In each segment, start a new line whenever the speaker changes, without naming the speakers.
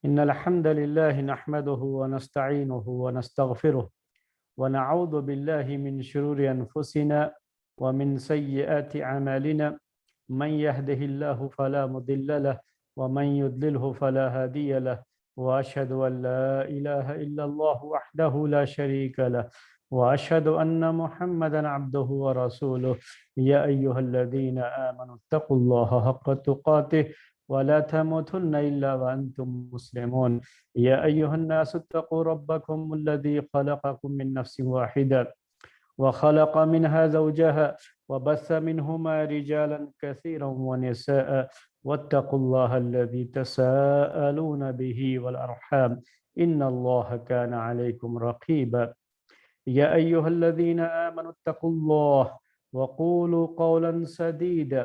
إن الحمد لله نحمده ونستعينه ونستغفره ونعوذ بالله من شرور أنفسنا ومن سيئات أعمالنا من يهده الله فلا مضل له ومن يضلله فلا هادي له وأشهد أن لا إله إلا الله وحده لا شريك له وأشهد أن محمدا عبده ورسوله يا أيها الذين آمنوا اتقوا الله حق تقاته ولا تموتن إلا وأنتم مسلمون يا أيها الناس اتقوا ربكم الذي خلقكم من نفس واحدة وخلق منها زوجها وبث منهما رجالا كثيرا ونساء واتقوا الله الذي تساءلون به والأرحام إن الله كان عليكم رقيبا يا أيها الذين آمنوا اتقوا الله وقولوا قولا سديدا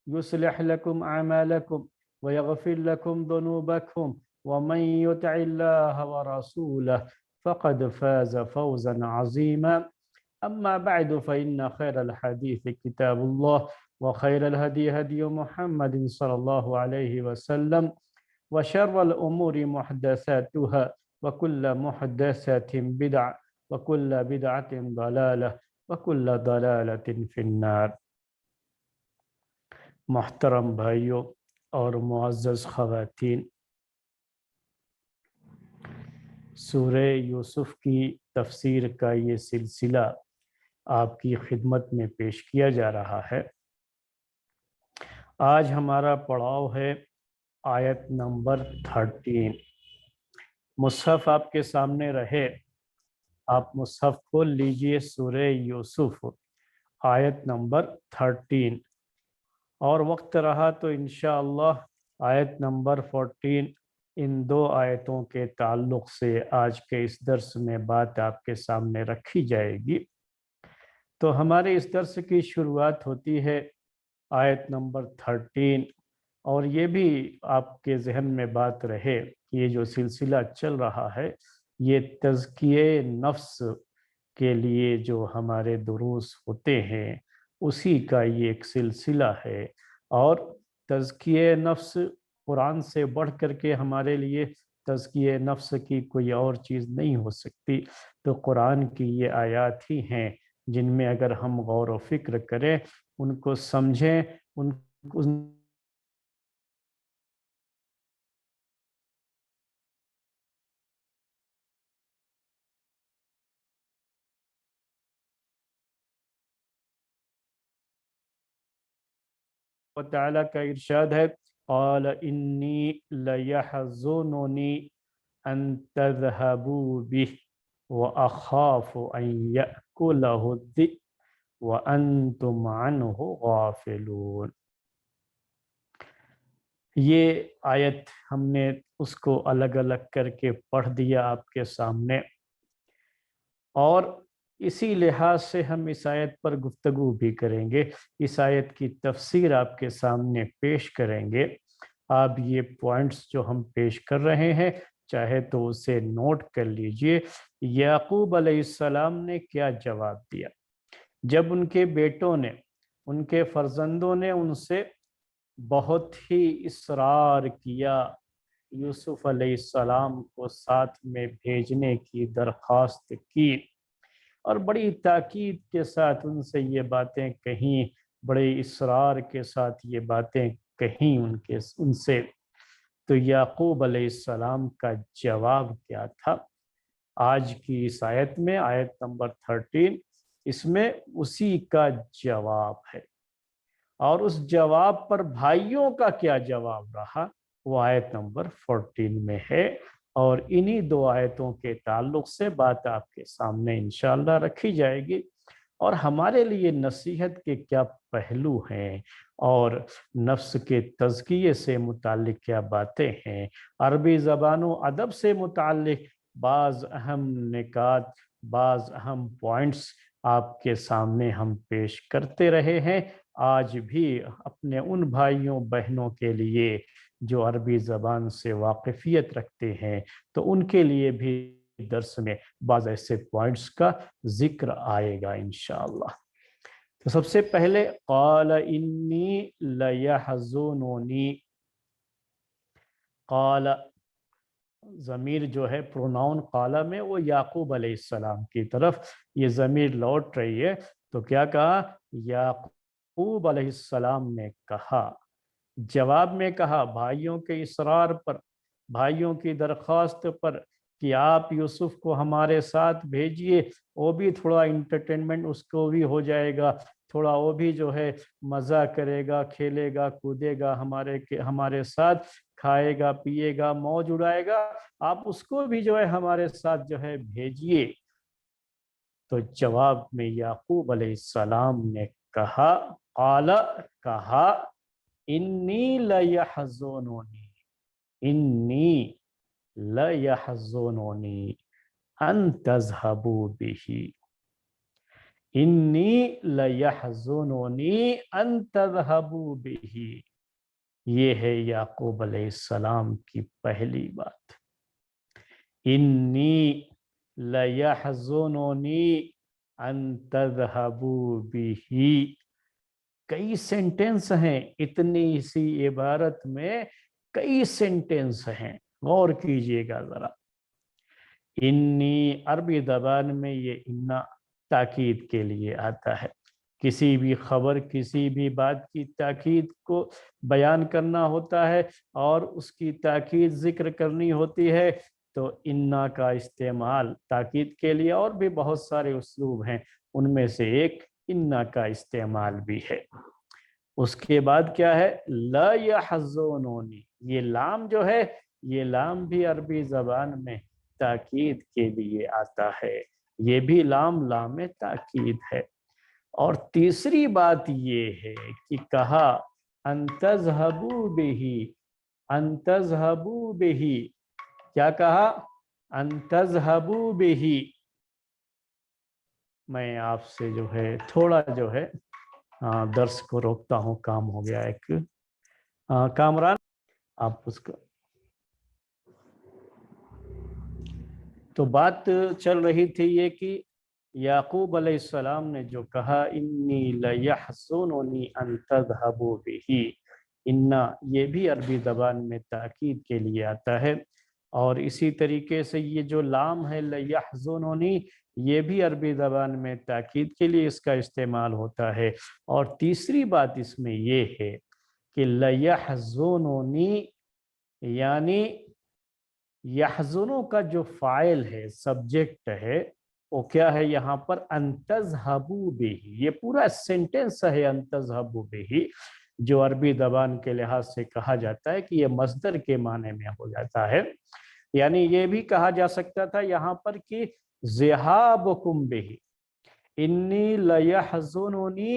يصلح لكم أعمالكم ويغفر لكم ذنوبكم ومن يطع الله ورسوله فقد فاز فوزا عظيما أما بعد فإن خير الحديث كتاب الله وخير الهدي هدي محمد صلى الله عليه وسلم وشر الأمور محدثاتها وكل محدثة بدعة وكل بدعة ضلالة وكل ضلالة في النار۔ محترم بھائیوں اور معزز خواتین، سورہ یوسف کی تفسیر کا یہ سلسلہ آپ کی خدمت میں پیش کیا جا رہا ہے۔ آج ہمارا پڑاؤ ہے آیت نمبر 13۔ مصحف آپ کے سامنے رہے، آپ مصحف کھول لیجئے، سورہ یوسف آیت نمبر 13، اور وقت رہا تو انشاءاللہ آیت نمبر 14، ان دو آیتوں کے تعلق سے آج کے اس درس میں بات آپ کے سامنے رکھی جائے گی۔ تو ہمارے اس درس کی شروعات ہوتی ہے آیت نمبر 13، اور یہ بھی آپ کے ذہن میں بات رہے کہ یہ جو سلسلہ چل رہا ہے یہ تزکیہ نفس کے لیے جو ہمارے دروس ہوتے ہیں اسی کا یہ ایک سلسلہ ہے، اور تزکیہ نفس قرآن سے بڑھ کر کے ہمارے لیے تزکیہ نفس کی کوئی اور چیز نہیں ہو سکتی۔ تو قرآن کی یہ آیات ہی ہیں جن میں اگر ہم غور و فکر کریں، ان کو سمجھیں، ان تعالیٰ کا ارشاد ہے، قال انی لیحزننی ان تذهبوا به واخاف ان یأکلہ الذئب وانتم عنہ غافلون۔ یہ آیت ہم نے اس کو الگ الگ کر کے پڑھ دیا آپ کے سامنے، اور اسی لحاظ سے ہم اس آیت پر گفتگو بھی کریں گے، اس آیت کی تفسیر آپ کے سامنے پیش کریں گے۔ آپ یہ پوائنٹس جو ہم پیش کر رہے ہیں چاہے تو اسے نوٹ کر لیجئے۔ یعقوب علیہ السلام نے کیا جواب دیا جب ان کے بیٹوں نے، ان کے فرزندوں نے ان سے بہت ہی اصرار کیا، یوسف علیہ السلام کو ساتھ میں بھیجنے کی درخواست کی، اور بڑی تاکید کے ساتھ ان سے یہ باتیں کہیں، بڑے اصرار کے ساتھ یہ باتیں کہیں ان سے، تو یعقوب علیہ السلام کا جواب کیا تھا؟ آج کی اس آیت میں، آیت نمبر 13، اس میں اسی کا جواب ہے، اور اس جواب پر بھائیوں کا کیا جواب رہا وہ آیت نمبر 14 میں ہے، اور انہی دو آیتوں کے تعلق سے بات آپ کے سامنے انشاءاللہ رکھی جائے گی، اور ہمارے لیے نصیحت کے کیا پہلو ہیں، اور نفس کے تزکیے سے متعلق کیا باتیں ہیں، عربی زبان و ادب سے متعلق بعض اہم نکات، بعض اہم پوائنٹس آپ کے سامنے ہم پیش کرتے رہے ہیں۔ آج بھی اپنے ان بھائیوں بہنوں کے لیے جو عربی زبان سے واقفیت رکھتے ہیں تو ان کے لیے بھی درس میں بعض ایسے پوائنٹس کا ذکر آئے گا انشاءاللہ۔ تو سب سے پہلے قال انی لیحزننی، قال ضمیر جو ہے پروناؤن قالا میں وہ یعقوب علیہ السلام کی طرف یہ ضمیر لوٹ رہی ہے. تو کیا کہا؟ یعقوب علیہ السلام نے کہا، جواب میں کہا بھائیوں کے اصرار پر، بھائیوں کی درخواست پر کہ آپ یوسف کو ہمارے ساتھ بھیجئے، وہ بھی تھوڑا انٹرٹینمنٹ اس کو بھی ہو جائے گا، تھوڑا وہ بھی جو ہے مزہ کرے گا، کھیلے گا، کودے گا ہمارے ساتھ، کھائے گا، پیے گا، موج اڑائے گا، آپ اس کو بھی جو ہے ہمارے ساتھ جو ہے بھیجئے. تو جواب میں یعقوب علیہ السلام نے کہا، قال، کہا، انی لیحزننی، انی لیحزننی ان تذهبوا به، انی لیحزننی ان تذهبوا به. یہ ہے یعقوب علیہ السلام کی پہلی بات. انی لیحزننی ان تذهبوا به. کئی سینٹنس ہیں اتنی سی عبارت میں، کئی سینٹنس ہیں، غور کیجئے گا ذرا. انی عربی زبان میں یہ انا تاکید کے لیے آتا ہے. کسی بھی خبر، کسی بھی بات کی تاکید کو بیان کرنا ہوتا ہے اور اس کی تاکید ذکر کرنی ہوتی ہے تو انا کا استعمال تاکید کے لیے، اور بھی بہت سارے اسلوب ہیں، ان میں سے ایک انا کا استعمال بھی ہے. اس کے بعد کیا ہے؟ لا یحزنونی. یہ لام جو ہے، یہ لام بھی عربی زبان میں تاکید کے لیے آتا ہے، یہ بھی لام لام تاکید ہے. اور تیسری بات یہ ہے کہ کہا ان تذهبوا به، ان تذهبوا به. کیا کہا؟ ان تذهبوا به. میں آپ سے جو ہے تھوڑا جو ہے درس کو روکتا ہوں، کام ہو گیا ایک. کامران آپ اس کو. تو بات چل رہی تھی یہ کہ یعقوب علیہ السلام نے جو کہا انی لیحزننی ان تذهبوا به، انا یہ بھی عربی زبان میں تاکید کے لیے آتا ہے. اور اسی طریقے سے یہ جو لام ہے لیحزننی، یہ بھی عربی زبان میں تاکید کے لیے اس کا استعمال ہوتا ہے. اور تیسری بات اس میں یہ ہے کہ لیحزننی یعنی یحزنوں کا جو فاعل ہے، سبجیکٹ ہے، وہ کیا ہے یہاں پر؟ ان تذهبوا به. یہ پورا سینٹنس ہے ان تذهبوا به، جو عربی زبان کے لحاظ سے کہا جاتا ہے کہ یہ مصدر کے معنی میں ہو جاتا ہے. یعنی یہ بھی کہا جا سکتا تھا یہاں پر کہ ذهابکم به، انی لیحزننی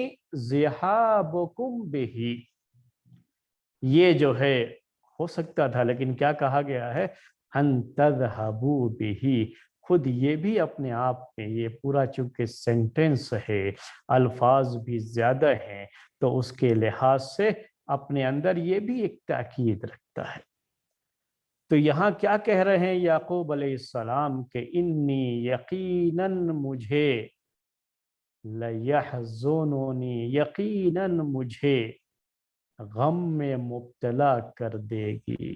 ذهابکم به. یہ جو ہے ہو سکتا تھا، لیکن کیا کہا گیا ہے؟ ان تذهبوا به. خود یہ بھی اپنے آپ میں، یہ پورا چونکہ سینٹنس ہے، الفاظ بھی زیادہ ہیں، تو اس کے لحاظ سے اپنے اندر یہ بھی ایک تاکید رکھتا ہے. تو یہاں کیا کہہ رہے ہیں یعقوب علیہ السلام کہ انی یقیناً مجھے، لیحزننی یقیناً مجھے غم میں مبتلا کر دے گی،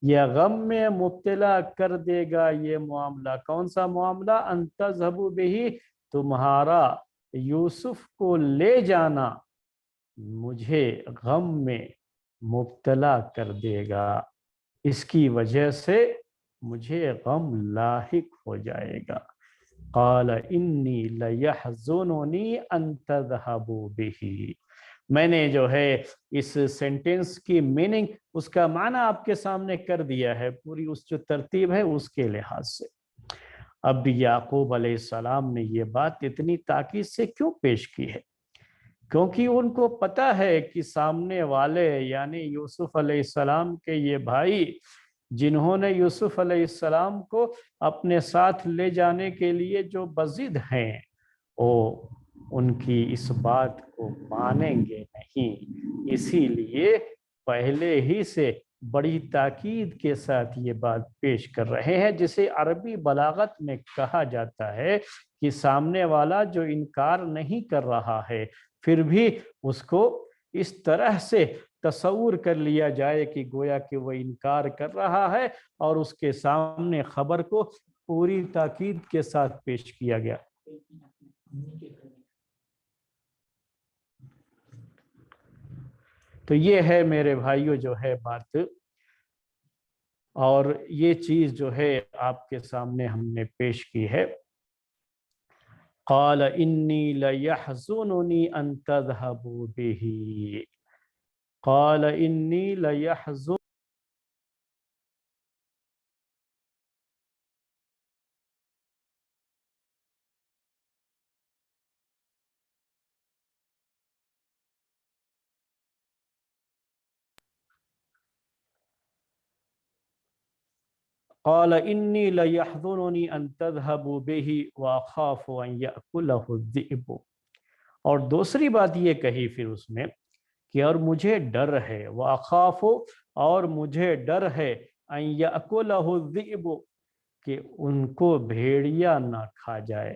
یا غم میں مبتلا کر دے گا یہ معاملہ. کون سا معاملہ؟ ان تذهبوا به، تمہارا یوسف کو لے جانا مجھے غم میں مبتلا کر دے گا، اس کی وجہ سے مجھے غم لاحق ہو جائے گا. قال انی لیحزننی ان تذهبوا به. میں نے جو ہے اس سینٹنس کی میننگ، اس کا معنی آپ کے سامنے کر دیا ہے، پوری اس جو ترتیب ہے اس کے لحاظ سے. اب یعقوب علیہ السلام نے یہ بات اتنی تاکید سے کیوں پیش کی ہے؟ کیونکہ ان کو پتہ ہے کہ سامنے والے یعنی یوسف علیہ السلام کے یہ بھائی، جنہوں نے یوسف علیہ السلام کو اپنے ساتھ لے جانے کے لیے جو بضد ہیں، وہ ان کی اس بات کو مانیں گے نہیں. اسی لیے پہلے ہی سے بڑی تاکید کے ساتھ یہ بات پیش کر رہے ہیں، جسے عربی بلاغت میں کہا جاتا ہے کہ سامنے والا جو انکار نہیں کر رہا ہے، پھر بھی اس کو इस तरह से तस्वुर कर लिया जाए कि गोया कि वो इनकार कर रहा है और उसके सामने खबर को पूरी ताकीद के साथ पेश किया गया। तो ये है मेरे भाइयों जो है बात, और ये चीज जो है आपके सामने हमने पेश की है। क़ाल इन्नी लयहज़ुनुनी अन तज़हबू बिही, क़ाल इन्नी लयहज़ुन क़ाल इन्नी लयहज़ुनुनी अन तज़हबू बिही व अख़ाफ़ु अन यअकुलहु ज़िअबु। और दूसरी बात ये कही फिर उसमें कि और मुझे डर है, व अख़ाफ़ु और मुझे डर है, अन यअकुलहु ज़िअबु कि उनको भेड़िया ना खा जाए,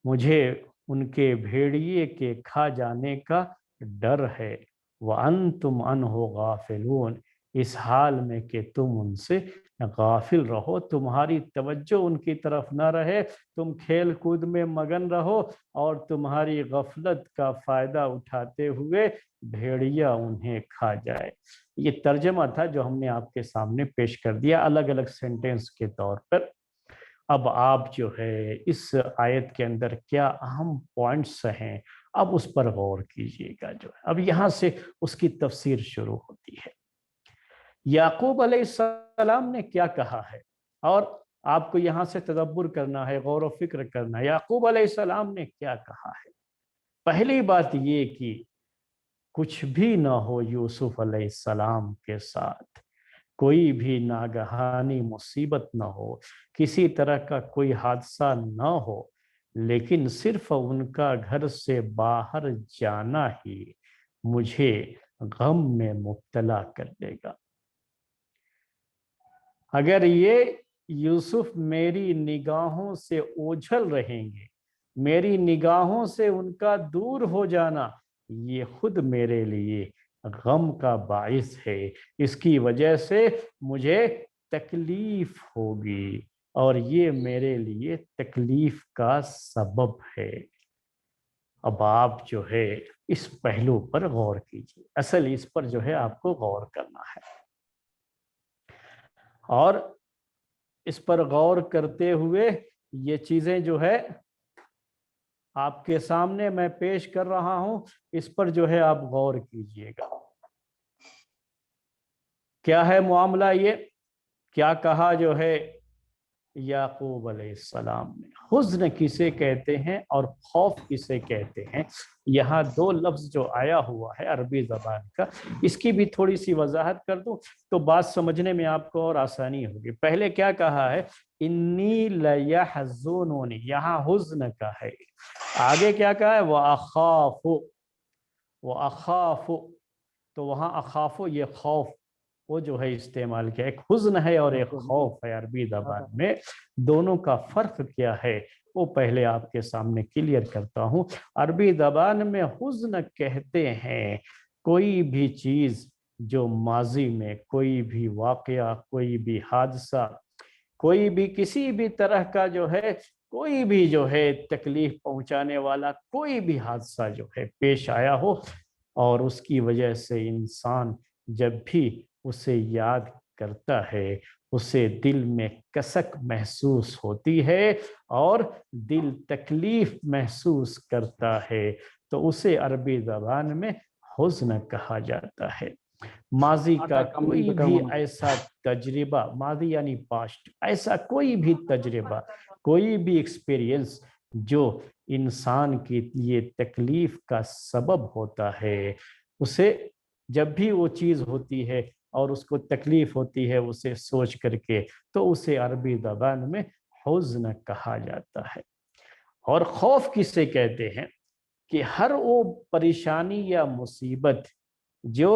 मुझे उनके भेड़िए के खा जाने का डर है। व अंतुम अन्हु गाफिलून, इस हाल में कि तुम उनसे गाफिल रहो, तुम्हारी तवज्जो उनकी तरफ ना रहे, तुम खेल कूद में मगन रहो और तुम्हारी गफलत का फायदा उठाते हुए भेड़िया उन्हें खा जाए। ये तर्जमा था जो हमने आपके सामने पेश कर दिया अलग अलग सेंटेंस के तौर पर। अब आप जो है इस आयत के अंदर क्या अहम पॉइंट्स हैं, अब उस पर गौर कीजिएगा। जो है अब यहाँ से उसकी तफसीर शुरू होती है। याकूब अलैहिस्सलाम ने क्या कहा है, और आपको यहाँ से तदब्बर करना है, गौर व फिक्र करना है। याकूब अलैहिस्सलाम ने क्या कहा है? पहली बात ये कि कुछ भी ना हो यूसुफ अलैहिस्सलाम के साथ, कोई भी नागहानी मुसीबत ना हो, किसी तरह का कोई हादसा ना हो, लेकिन सिर्फ उनका घर से बाहर जाना ही मुझे गम में मुब्तला कर देगा। अगर ये यूसुफ मेरी निगाहों से ओझल रहेंगे, मेरी निगाहों से उनका दूर हो जाना, ये खुद मेरे लिए गम का बाइस है। इसकी वजह से मुझे तकलीफ होगी और ये मेरे लिए तकलीफ का सबब है। अब आप जो है इस पहलू पर गौर कीजिए, असल इस पर जो है आपको गौर करना है, और इस पर गौर करते हुए ये चीजें जो है आपके सामने मैं पेश कर रहा हूं, इस पर जो है आप गौर कीजिएगा। क्या है मामला, ये क्या कहा जो है याकूब अलैहिस्सलाम ने? हुज़्न किसे कहते हैं और खौफ किसे कहते हैं? यहाँ दो लफ्ज़ जो आया हुआ है अरबी ज़बान का, इसकी भी थोड़ी सी वजाहत कर दूं तो बात समझने में आपको और आसानी होगी। पहले क्या कहा है? इन्नी लयहज़ुनुनी, यहाँ हुज़्न का है। आगे क्या कहा है? व अखाफु, तो वहाँ अखाफु ये खौफ वो जो है इस्तेमाल किया। एक हुज़्न है और एक खौफ है अरबी ज़बान में, दोनों का फ़र्क क्या है वो पहले आपके सामने क्लियर करता हूँ। अरबी ज़बान में हुज़्न कहते हैं कोई भी चीज़ जो माजी में, कोई भी वाक़या, कोई भी हादसा, कोई भी किसी भी तरह का जो है, कोई भी जो है तकलीफ पहुंचाने वाला कोई भी हादसा जो है पेश आया हो, और उसकी वजह से इंसान जब भी उसे याद करता है उसे दिल में कसक महसूस होती है और दिल तकलीफ महसूस करता है, तो उसे अरबी ज़बान में हुज़्न कहा जाता है। माजी का कोई भी ऐसा तजर्बा, माजी यानी पास्ट, ऐसा कोई भी तजर्बा, कोई भी एक्सपीरियंस जो इंसान के लिए तकलीफ का सबब होता है, उसे जब भी वो चीज़ होती है और उसको तकलीफ होती है उसे सोच करके, तो उसे अरबी ज़बान में हुज़्न कहा जाता है। और खौफ किसे कहते हैं? कि हर वो परेशानी या मुसीबत जो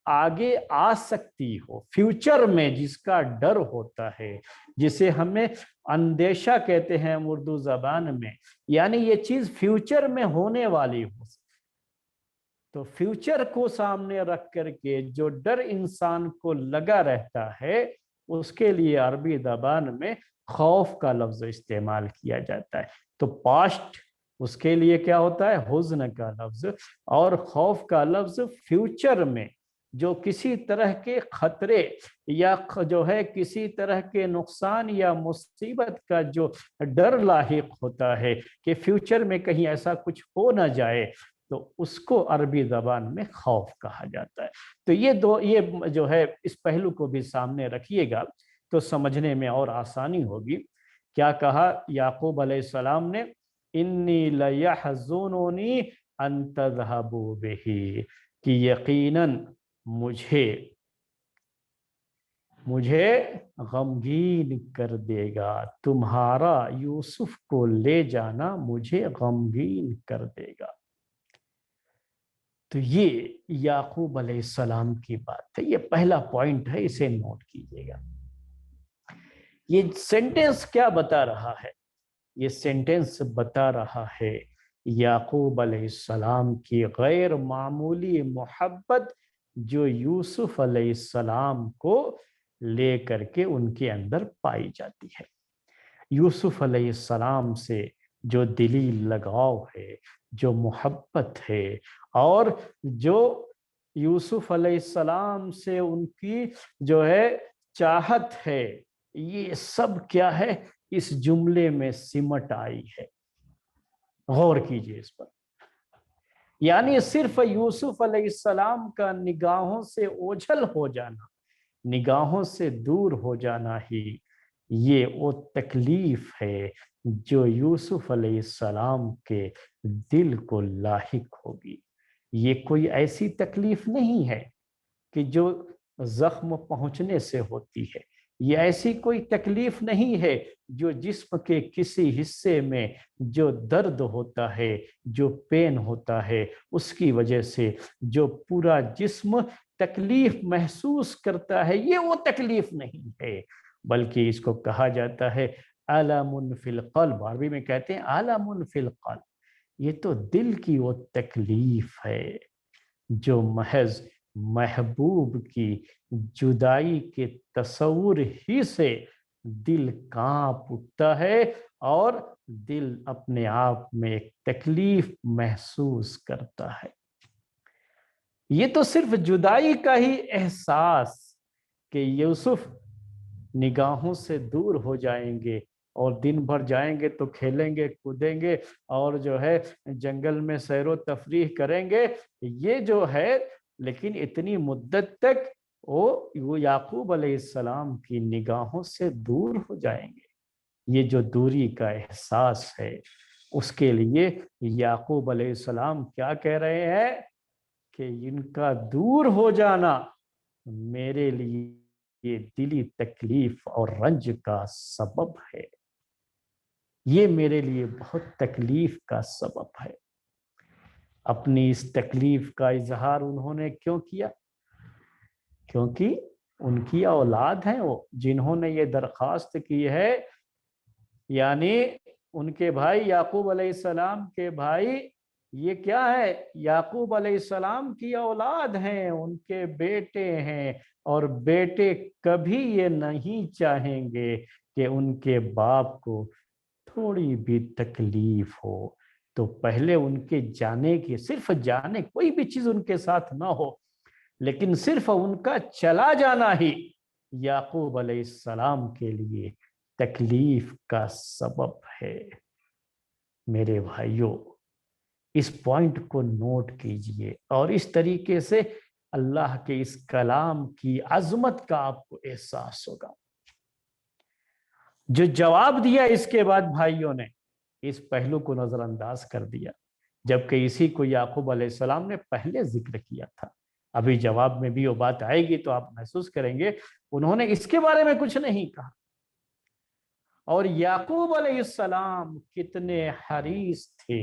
आगे आ सकती हो, फ्यूचर में जिसका डर होता है, जिसे हमें अंदेशा कहते हैं उर्दू जबान में, यानी ये चीज फ्यूचर में होने वाली हो, तो फ्यूचर को सामने रख करके जो डर इंसान को लगा रहता है, उसके लिए अरबी ज़बान में खौफ का लफ्ज़ इस्तेमाल किया जाता है। तो पास्ट उसके लिए क्या होता है, हुज़्न का लफ्ज़, और खौफ का लफ्ज़ फ्यूचर में जो किसी तरह के खतरे या जो है किसी तरह के नुकसान या मुसीबत का जो डर लाहिक होता है कि फ्यूचर में कहीं ऐसा कुछ हो ना जाए, तो उसको अरबी ज़बान में खौफ कहा जाता है। तो ये जो है इस पहलू को भी सामने रखिएगा तो समझने में और आसानी होगी। क्या कहा याकूब अलैहिस्सलाम ने, इन्नी लयहज़ुनुनी अन तज़हबू बिही, कि यकीनन मुझे गमगीन कर देगा, तुम्हारा यूसुफ को ले जाना मुझे गमगीन कर देगा। तो ये याकूब अलैहिस्सलाम की बात है, ये पहला पॉइंट है, इसे नोट कीजिएगा। ये सेंटेंस क्या बता रहा है? ये सेंटेंस बता रहा है याकूब अलैहिस्सलाम की गैर मामूली मोहब्बत जो यूसुफ अलैहिस्सलाम को लेकर के उनके अंदर पाई जाती है। यूसुफ अलैहिस्सलाम से जो दिली लगाव है, जो मोहब्बत है, और जो यूसुफ अलैहिस्सलाम से उनकी जो है चाहत है, ये सब क्या है, इस जुमले में सिमट आई है। गौर कीजिए इस पर। यानी सिर्फ यूसुफ अलैहिस्सलाम का निगाहों से ओझल हो जाना, निगाहों से दूर हो जाना ही ये वो तकलीफ है जो यूसुफ अलैहिस्सलाम के दिल को लाहिक होगी। ये कोई ऐसी तकलीफ नहीं है कि जो जख्म पहुंचने से होती है, ये ऐसी कोई तकलीफ नहीं है जो जिस्म के किसी हिस्से में जो दर्द होता है, जो पेन होता है, उसकी वजह से जो पूरा जिस्म तकलीफ महसूस करता है, ये वो तकलीफ नहीं है, बल्कि इसको कहा जाता है अलमुन फिल क़ल्ब। अरबी में कहते हैं अलमुन फिल क़ल्ब। ये तो दिल की वो तकलीफ है जो महज महबूब की जुदाई के तस्वुर ही से दिल कांप उठता है और दिल अपने आप में एक तकलीफ महसूस करता है। ये तो सिर्फ जुदाई का ही एहसास कि यूसुफ निगाहों से दूर हो जाएंगे और दिन भर जाएंगे तो खेलेंगे कूदेंगे और जो है जंगल में सैरो तफरीह करेंगे, ये जो है, लेकिन इतनी मुद्दत तक वो याकूब अलैहिस्सलाम की निगाहों से दूर हो जाएंगे। ये जो दूरी का एहसास है, उसके लिए याकूब अलैहिस्सलाम क्या कह रहे हैं कि इनका दूर हो जाना मेरे लिए ये दिली तकलीफ और रंज का सबब है, ये मेरे लिए बहुत तकलीफ का सबब है। अपनी इस तकलीफ का इजहार उन्होंने क्यों किया? क्योंकि उनकी औलाद हैं वो, जिन्होंने ये दरख्वास्त की है, यानी उनके भाई याकूब अलैहिस्सलाम के भाई, ये क्या है, याकूब अलैहिस्सलाम की औलाद हैं, उनके बेटे हैं, और बेटे कभी ये नहीं चाहेंगे कि उनके बाप को थोड़ी भी तकलीफ हो। तो पहले उनके जाने की, सिर्फ जाने, कोई भी चीज उनके साथ ना हो, लेकिन सिर्फ उनका चला जाना ही याकूब अलैहिस्सलाम के लिए तकलीफ का सबब है। मेरे भाइयों, इस पॉइंट को नोट कीजिए और इस तरीके से अल्लाह के इस कलाम की अजमत का आपको एहसास होगा। जो जवाब दिया इसके बाद भाइयों ने इस पहलू को नजरअंदाज कर दिया, जबकि इसी को याकूब अलैहिस्सलाम ने पहले जिक्र किया था। अभी जवाब में भी वो बात आएगी तो आप महसूस करेंगे उन्होंने इसके बारे में कुछ नहीं कहा। और याकूब अलैहिस्सलाम कितने हरीस थे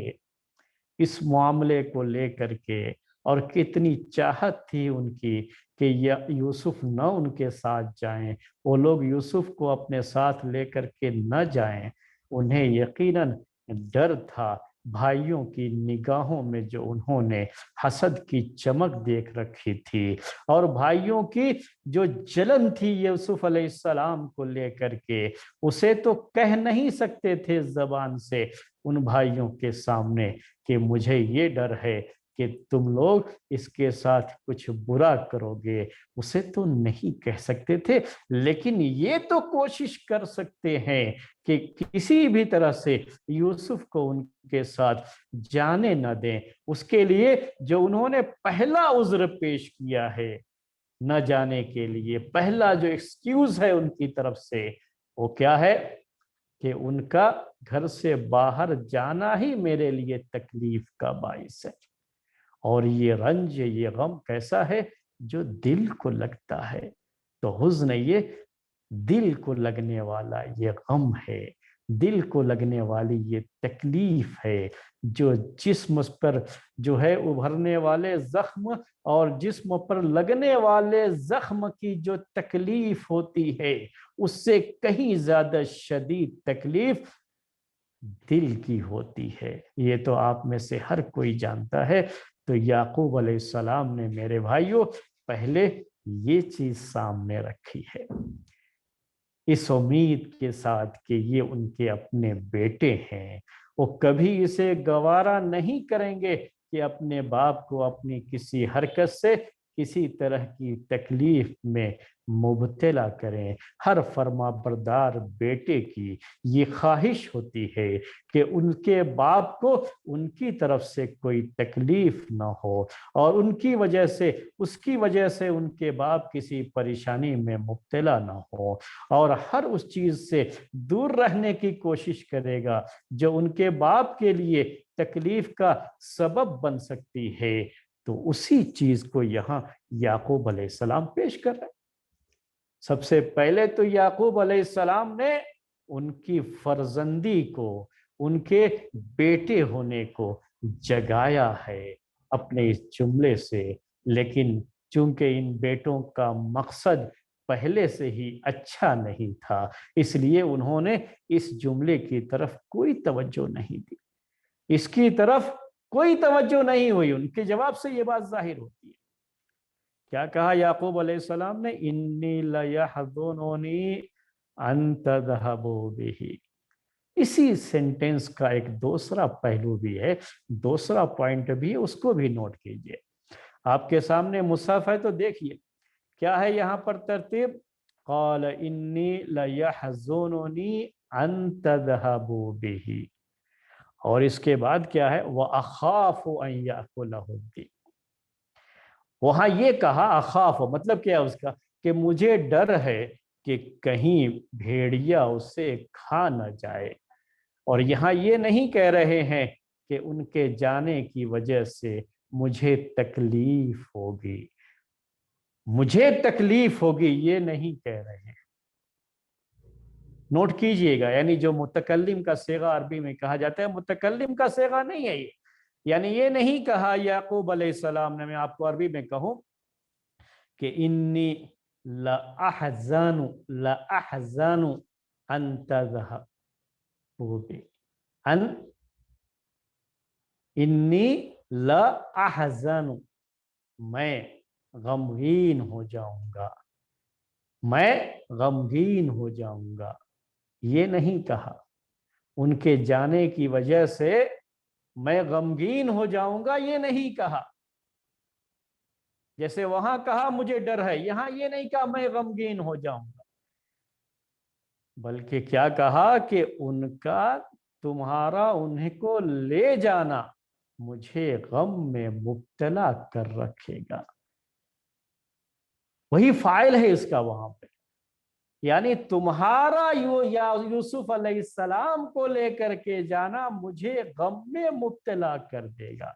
इस मामले को लेकर के, और कितनी चाहत थी उनकी कि यूसुफ न उनके साथ जाएं, वो लोग यूसुफ को अपने साथ लेकर के न जाएं। उन्हें यकीनन डर था, भाइयों की निगाहों में जो उन्होंने हसद की चमक देख रखी थी और भाइयों की जो जलन थी यूसुफ अलैहिस्सलाम को लेकर के, उसे तो कह नहीं सकते थे जबान से उन भाइयों के सामने कि मुझे ये डर है कि तुम लोग इसके साथ कुछ बुरा करोगे, उसे तो नहीं कह सकते थे। लेकिन ये तो कोशिश कर सकते हैं कि किसी भी तरह से यूसुफ को उनके साथ जाने न दें। उसके लिए जो उन्होंने पहला उज्र पेश किया है न जाने के लिए, पहला जो एक्सक्यूज है उनकी तरफ से, वो क्या है कि उनका घर से बाहर जाना ही मेरे लिए तकलीफ का बाइस है। और ये रंज, ये गम कैसा है? जो दिल को लगता है। तो हुज़्न ये दिल को लगने वाला ये गम है, दिल को लगने वाली ये तकलीफ है, जो जिस्म पर जो है उभरने वाले जख्म और जिस्म पर लगने वाले जख्म की जो तकलीफ होती है, उससे कहीं ज्यादा शदीद तकलीफ दिल की होती है। ये तो आप में से हर कोई जानता है। तो याकूब अलैहिस्सलाम ने मेरे भाइयों पहले ये चीज सामने रखी है, इस उम्मीद के साथ कि ये उनके अपने बेटे हैं। वो कभी इसे गवारा नहीं करेंगे कि अपने बाप को अपनी किसी हरकत से किसी तरह की तकलीफ में मुब्तला करें। हर फर्माबरदार बेटे की ये ख्वाहिश होती है कि उनके बाप को उनकी तरफ से कोई तकलीफ ना हो और उनकी वजह से, उसकी वजह से उनके बाप किसी परेशानी में मुब्तला ना हो, और हर उस चीज से दूर रहने की कोशिश करेगा जो उनके बाप के लिए तकलीफ का सबब बन सकती है। तो उसी चीज को यहाँ याकूब अलैहिस्सलाम पेश कर रहे हैं। सबसे पहले तो याकूब अलैहिस्सलाम ने उनकी फर्जंदी को, उनके बेटे होने को जगाया है अपने इस जुमले से। लेकिन चूंकि इन बेटों का मकसद पहले से ही अच्छा नहीं था, इसलिए उन्होंने इस जुमले की तरफ कोई तवज्जो नहीं दी, इसकी तरफ कोई तवज्जो नहीं हुई। उनके जवाब से ये बात जाहिर होती है। क्या कहा याकूब अलैहिस्सलाम ने? इन्नी लयहज़ुनुनी अन तज़हबू बिही। इसी सेंटेंस का एक दूसरा पहलू भी है, दूसरा पॉइंट भी है, उसको भी नोट कीजिए। आपके सामने मुसहफ है तो देखिए क्या है यहाँ पर तरतीब। क़ाल इन्नी लयहज़ुनुनी अन तज़हबू बिही, और इसके बाद क्या है? व अखाफु अन याकुलहु ज़िब। वहां ये कहा अखाफ, मतलब क्या है उसका? कि मुझे डर है कि कहीं भेड़िया उसे खा न जाए। और यहाँ ये नहीं कह रहे हैं कि उनके जाने की वजह से मुझे तकलीफ होगी, मुझे तकलीफ होगी, ये नहीं कह रहे हैं। नोट कीजिएगा, यानी जो मुतकल्लिम का सेगा अरबी में कहा जाता है, मुतकल्लिम का सेगा नहीं है ये। यानी ये नहीं कहा याकूब अलैहिस्सलाम ने, मैं आपको अरबी में कहूं कि इन्नी लअहज़नु अन तज़हबू बी, अन इन्नी लअहज़नु, मैं गमगीन हो जाऊंगा, मैं गमगीन हो जाऊंगा। ये नहीं कहा उनके जाने की वजह से मैं गमगीन हो जाऊंगा, ये नहीं कहा। जैसे वहां कहा मुझे डर है, यहां ये नहीं कहा मैं गमगीन हो जाऊंगा, बल्कि क्या कहा कि उनका, तुम्हारा उन्हीं को ले जाना मुझे गम में मुब्तला कर रखेगा। वही फाइल है इसका वहां पे, यानी तुम्हारा यूसुफ अलैहिस्सलाम को लेकर के जाना मुझे गम में मुब्तला कर देगा।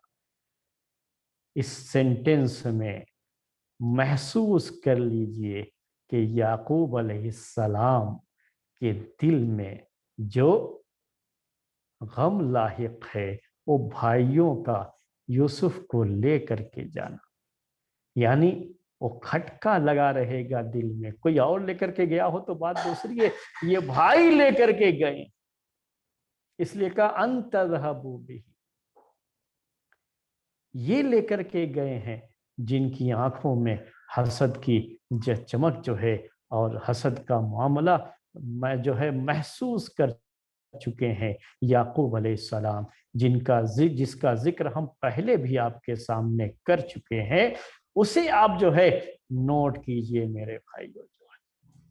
इस सेंटेंस में महसूस कर लीजिए कि याकूब अलैहिस्सलाम के दिल में जो गम लाहिक है वो भाइयों का यूसुफ को लेकर के जाना, यानी वो खटका लगा रहेगा दिल में। कोई और लेकर के गया हो तो बात दूसरी है, ये भाई लेकर के गए, इसलिए कहा अन तज़हबू बिही। ये लेकर के गए हैं जिनकी आंखों में हसद की चमक जो है और हसद का मामला मैं जो है महसूस कर चुके हैं याकूब अलैहिस्सलाम, जिसका जिक्र हम पहले भी आपके सामने कर चुके हैं। उसे आप जो है नोट कीजिए मेरे भाइयों।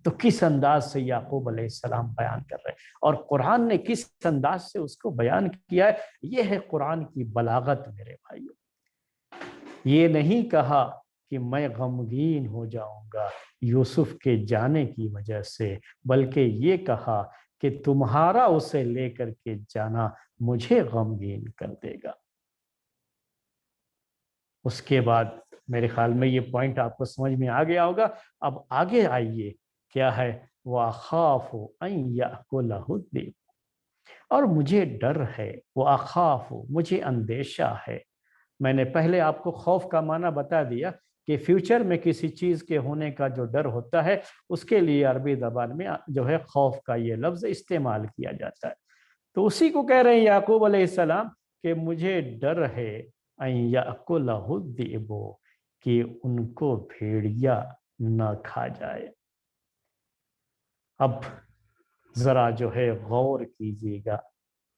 तो किस अंदाज से याकूब अलैहिस्सलाम बयान कर रहे हैं और कुरान ने किस अंदाज से उसको बयान किया है, यह है कुरान की बलागत मेरे भाइयों। ये नहीं कहा कि मैं गमगीन हो जाऊंगा यूसुफ के जाने की वजह से, बल्कि ये कहा कि तुम्हारा उसे लेकर के जाना मुझे गमगीन कर देगा। उसके बाद मेरे ख्याल में ये पॉइंट आपको समझ में आ गया होगा। अब आगे आइए, क्या है, वअख़ाफ़ु अन यअकुलहु ज़िब, और मुझे डर है, वअख़ाफ़ु मुझे अंदेशा है। मैंने पहले आपको खौफ का माना बता दिया कि फ्यूचर में किसी चीज़ के होने का जो डर होता है उसके लिए अरबी ज़बान में जो है खौफ का ये लफ्ज़ इस्तेमाल किया जाता है। तो उसी को कह रहे हैं याकूब अलैहिस्सलाम कि मुझे डर है अन यअकुलहु ज़िबु, कि उनको भेड़िया न खा जाए। अब ज़रा जो है गौर कीजिएगा,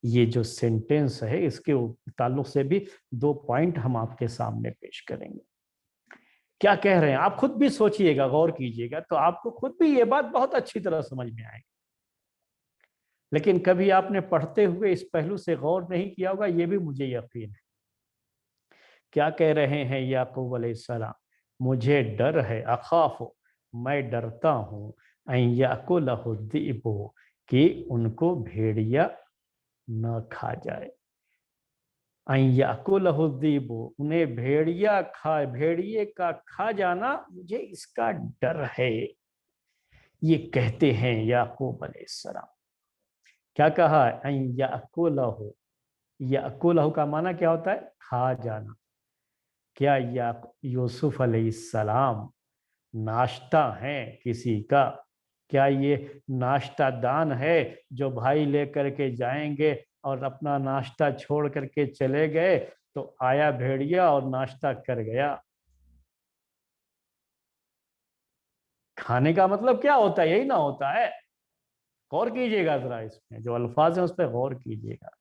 ये जो सेंटेंस है इसके ताल्लुक से भी दो पॉइंट हम आपके सामने पेश करेंगे। क्या कह रहे हैं आप खुद भी सोचिएगा, गौर कीजिएगा, तो आपको खुद भी ये बात बहुत अच्छी तरह समझ में आएगी। लेकिन कभी आपने पढ़ते हुए इस पहलू से गौर नहीं किया होगा, ये भी मुझे यकीन है। क्या कह रहे हैं याकूब अलैहिस्सलाम, मुझे डर है, अखाफो मैं डरता हूँ, अन याकुलहु ज़िबु, कि उनको भेड़िया न खा जाए। अन याकुलहु ज़िबु, उन्हें भेड़िया खाए, भेड़िए का खा जाना मुझे इसका डर है। ये कहते हैं याकूब अलैहिस्सलाम। क्या कहा? अन याकुलहु, याकुलहु का माना क्या होता है? खा जाना। क्या या यूसुफ अलैहिस्सलाम नाश्ता है किसी का? क्या ये नाश्ता दान है जो भाई लेकर के जाएंगे और अपना नाश्ता छोड़ करके चले गए तो आया भेड़िया और नाश्ता कर गया? खाने का मतलब क्या होता है? यही ना होता है। गौर कीजिएगा जरा, इसमें जो अल्फाज हैं उस पर गौर कीजिएगा।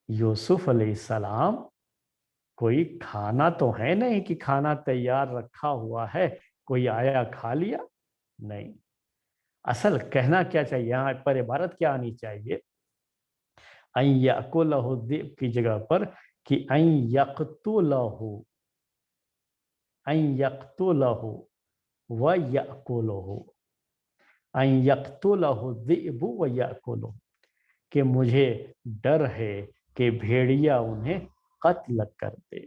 यूसुफ अलैहिस्सलाम कोई खाना तो है नहीं कि खाना तैयार रखा हुआ है, कोई आया खा लिया, नहीं। असल कहना क्या चाहिए यहाँ पर, इबारत क्या आनी चाहिए? अन यअकुलहु ज़िब की जगह पर कि अन यक़तुलहु, अन यक़तुलहु व यअकुलहु, अन यक़तुलहु ज़िबु व यअकुलहु, कि मुझे डर है कि भेड़िया उन्हें कत्ल कर दे,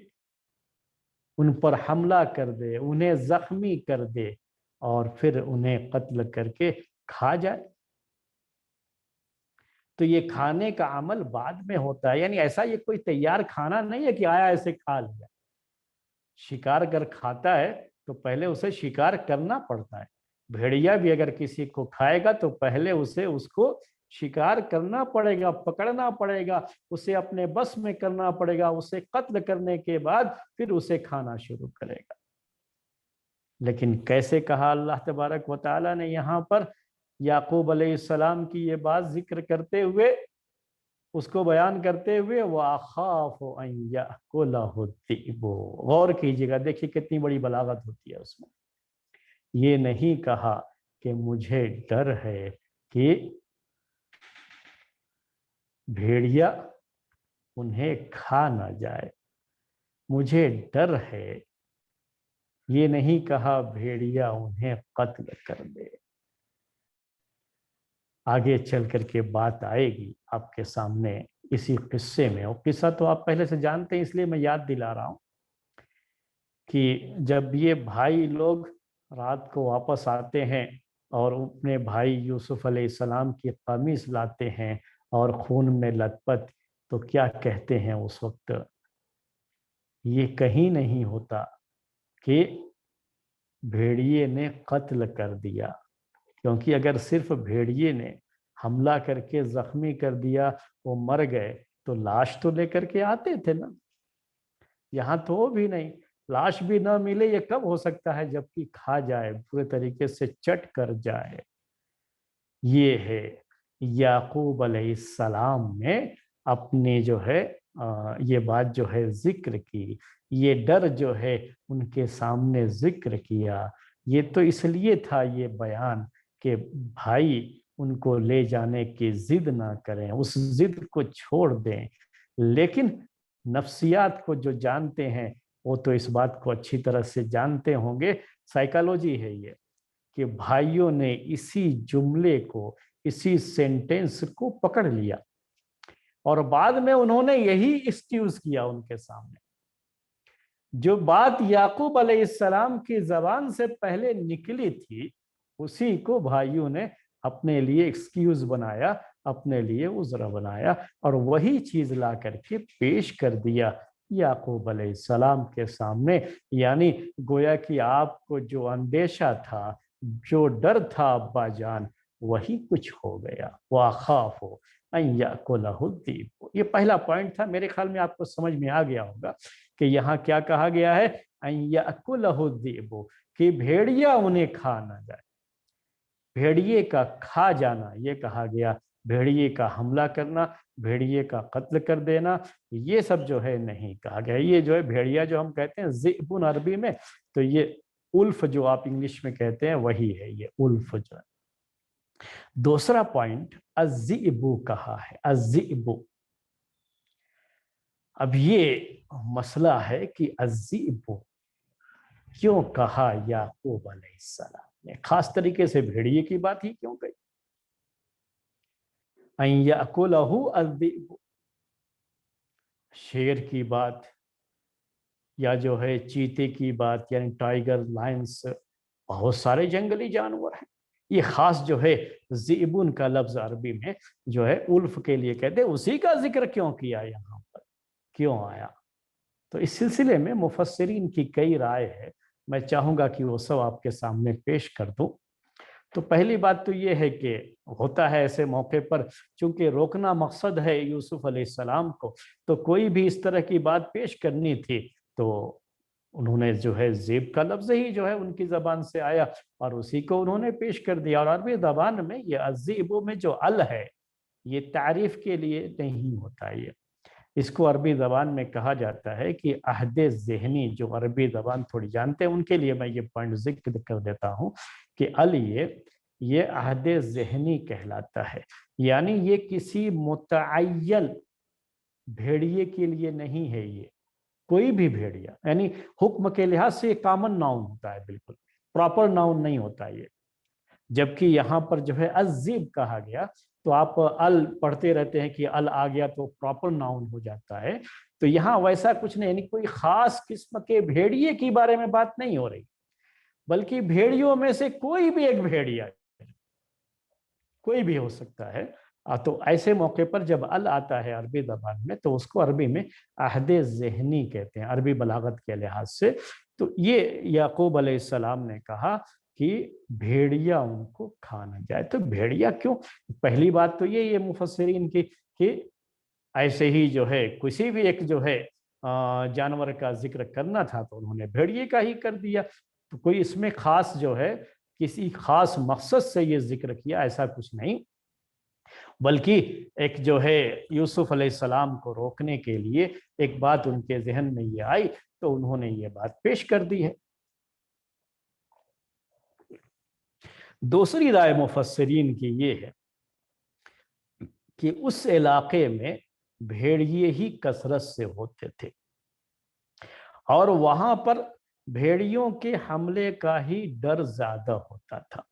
उन पर हमला कर दे, उन्हें जख्मी कर दे और फिर उन्हें कत्ल करके खा जाए। तो ये खाने का अमल बाद में होता है, यानी ऐसा ये कोई तैयार खाना नहीं है कि आया ऐसे खा लिया। शिकार अगर खाता है तो पहले उसे शिकार करना पड़ता है। भेड़िया भी अगर किसी को खाएगा तो पहले उसे उसको शिकार करना पड़ेगा, पकड़ना पड़ेगा, उसे अपने बस में करना पड़ेगा, उसे कत्ल करने के बाद फिर उसे खाना शुरू करेगा। लेकिन कैसे कहा अल्लाह तबारक व तआला ने यहाँ पर याकूब अलैहिस्सलाम की ये बात जिक्र करते हुए, उसको बयान करते हुए, वअख़ाफ़ु अन यअकुलहु ज़िबु। गौर कीजिएगा, देखिए कितनी बड़ी बलागत होती है उसमें। ये नहीं कहा कि मुझे डर है कि भेड़िया उन्हें खा ना जाए, मुझे डर है। ये नहीं कहा भेड़िया उन्हें कत्ल कर दे। आगे चल करके बात आएगी आपके सामने इसी किस्से में, और किस्सा तो आप पहले से जानते हैं इसलिए मैं याद दिला रहा हूं कि जब ये भाई लोग रात को वापस आते हैं और अपने भाई यूसुफ अलैहिस्सलाम की कमीज लाते हैं और खून में लथपथ, तो क्या कहते हैं उस वक्त? ये कहीं नहीं होता कि भेड़िए ने कत्ल कर दिया, क्योंकि अगर सिर्फ भेड़िए ने हमला करके जख्मी कर दिया, वो मर गए, तो लाश तो लेकर के आते थे ना। यहाँ तो वो भी नहीं, लाश भी ना मिले, ये कब हो सकता है, जबकि खा जाए, पूरे तरीके से चट कर जाए। ये है याकूब अलैहिस्सलाम ने अपने जो है ये बात जो है जिक्र की, ये डर जो है उनके सामने जिक्र किया। ये तो इसलिए था ये बयान कि भाई उनको ले जाने की जिद ना करें, उस जिद को छोड़ दें। लेकिन नफ्सियात को जो जानते हैं वो तो इस बात को अच्छी तरह से जानते होंगे, साइकोलॉजी है ये, कि भाइयों ने इसी जुमले को, इसी सेंटेंस को पकड़ लिया और बाद में उन्होंने यही एक्सक्यूज किया उनके सामने। जो बात याकूब अलैहिस्सलाम की जबान से पहले निकली थी, उसी को भाइयों ने अपने लिए एक्सक्यूज बनाया, अपने लिए उज़्र बनाया और वही चीज ला करके पेश कर दिया याकूब अलैहिस्सलाम के सामने। यानी गोया कि आपको जो अंदेशा था, जो डर था अब्बा जान, वही कुछ हो गया। वाखाफो अय्याकुलहुद्दीब। ये पहला पॉइंट था, मेरे ख्याल में आपको समझ में आ गया होगा कि यहाँ क्या कहा गया है, अय्याकुलहुद्दीब, कि भेड़िया उन्हें खा ना जाए। भेड़िए का खा जाना ये कहा गया, भेड़िए का हमला करना, भेड़िए का कत्ल कर देना, ये सब जो है नहीं कहा गया। ये जो है भेड़िया जो हम कहते हैं ज़िबुन अरबी में, तो ये उल्फ जो आप इंग्लिश में कहते हैं वही है ये उल्फ जो है। दूसरा पॉइंट अज़्ज़िबु कहा है, अज़्ज़िबु। अब ये मसला है कि अज़्ज़िबु क्यों कहा याकूब अलैहिस्सलाम ने, खास तरीके से भेड़िए की बात ही क्यों कही। अय्याकुलहु अज़्ज़िबु, शेर की बात या जो है चीते की बात, यानी टाइगर, लायंस, बहुत सारे जंगली जानवर हैं। ये खास जो है ज़िबुन का लफ्ज अरबी में जो है उल्फ के लिए कहते हैं, उसी का जिक्र क्यों किया यहाँ पर, क्यों आया। तो इस सिलसिले में मुफस्सिरीन की कई राय है, मैं चाहूंगा कि वो सब आपके सामने पेश कर दूं। तो पहली बात तो ये है कि होता है ऐसे मौके पर, चूंकि रोकना मकसद है यूसुफ अलैहिस्सलाम को, तो कोई भी इस तरह की बात पेश करनी थी तो उन्होंने जो है ज़ेब का लफ्ज़ ही जो है उनकी ज़बान से आया और उसी को उन्होंने पेश कर दिया। और अरबी ज़बान में ये अज़्ज़िबु में जो अल है, ये तारीफ के लिए नहीं होता। ये इसको अरबी ज़बान में कहा जाता है कि अहद ज़हनी, जो अरबी ज़बान थोड़ी जानते हैं उनके लिए मैं ये पॉइंट जिक्र कर देता हूँ कि अल ये अहद ज़हनी कहलाता है। यानी ये किसी मुतअय्यन भेड़िए के लिए नहीं है, ये कोई भी भेड़िया, यानी हुक्म के लिहाज से कॉमन नाउन होता है, बिल्कुल प्रॉपर नाउन नहीं होता ये। जबकि यहाँ पर जो है अज़्ज़िब कहा गया, तो आप अल पढ़ते रहते हैं कि अल आ गया तो प्रॉपर नाउन हो जाता है। तो यहाँ वैसा कुछ नहीं, यानी कोई खास किस्म के भेड़िए के बारे में बात नहीं हो रही, बल्कि भेड़ियों में से कोई भी एक भेड़िया, कोई भी हो सकता है। तो ऐसे मौके पर जब अल आता है अरबी ज़बान में, तो उसको अरबी में अहद ज़हनी कहते हैं, अरबी बलागत के लिहाज से। तो ये याकूब अलैहिस्सलाम ने कहा कि भेड़िया उनको खा न जाए। तो भेड़िया क्यों, पहली बात तो ये मुफस्सिरीन की कि ऐसे ही जो है किसी भी एक जो है जानवर का जिक्र करना था तो उन्होंने भेड़िए का ही कर दिया। तो कोई इसमें खास जो है किसी खास मकसद से ये जिक्र किया ऐसा कुछ नहीं, बल्कि एक जो है यूसुफ अलैहिस्सलाम को रोकने के लिए एक बात उनके जहन में ये आई तो उन्होंने ये बात पेश कर दी है। दूसरी राय मुफस्सिरीन की ये है कि उस इलाके में भेड़िए ही कसरत से होते थे और वहां पर भेड़ियों के हमले का ही डर ज्यादा होता था,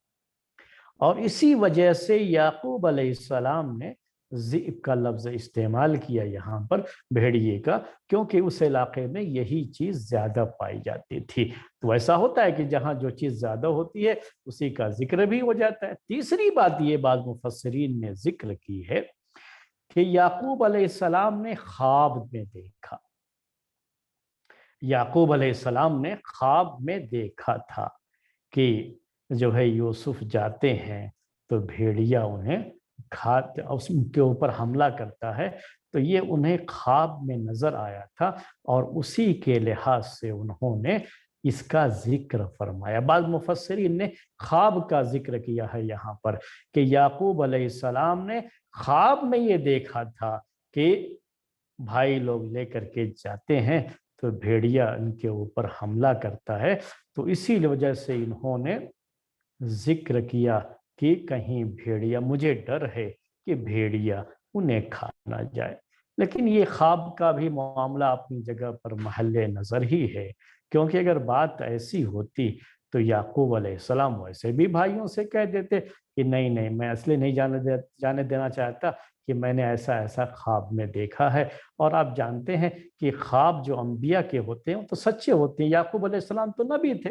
और इसी वजह से याकूब अलैहिस्सलाम ने ज़िब का लफ्ज़ इस्तेमाल किया यहाँ पर भेड़िए का, क्योंकि उस इलाके में यही चीज़ ज़्यादा पाई जाती थी। तो ऐसा होता है कि जहाँ जो चीज़ ज़्यादा होती है उसी का जिक्र भी हो जाता है। तीसरी बात ये बात मुफस्सिरीन ने जिक्र की है कि याकूब अलैहिस्सलाम ने ख्वाब में देखा, याकूब अलैहिस्सलाम ने ख्वाब में देखा था कि जो है यूसुफ जाते हैं तो भेड़िया उन्हें खाते, उसके ऊपर हमला करता है تو یہ انہیں خواب میں نظر آیا تھا اور اسی کے لحاظ سے انہوں نے اس کا ذکر فرمایا۔ بعض مفسرین نے خواب کا ذکر کیا ہے یہاں پر کہ یعقوب علیہ السلام نے خواب میں یہ دیکھا تھا کہ بھائی لوگ لے کر کے جاتے ہیں تو بھیڑیا ان کے اوپر حملہ کرتا ہے، تو اسی وجہ سے انہوں نے ذکر کیا کہ کہیں بھیڑیا، مجھے ڈر ہے کہ بھیڑیا انہیں کھا نہ جائے۔ لیکن یہ خواب کا بھی معاملہ اپنی جگہ پر محل نظر ہی ہے، کیونکہ اگر بات ایسی ہوتی تو یعقوب علیہ السلام ویسے بھی بھائیوں سے کہہ دیتے کہ نہیں نہیں، میں اصلی نہیں جانے دینا چاہتا کہ میں نے ایسا ایسا خواب میں دیکھا ہے۔ اور آپ جانتے ہیں کہ خواب جو انبیاء کے ہوتے ہیں وہ تو سچے ہوتے ہیں۔ یعقوب علیہ السلام تو نبی تھے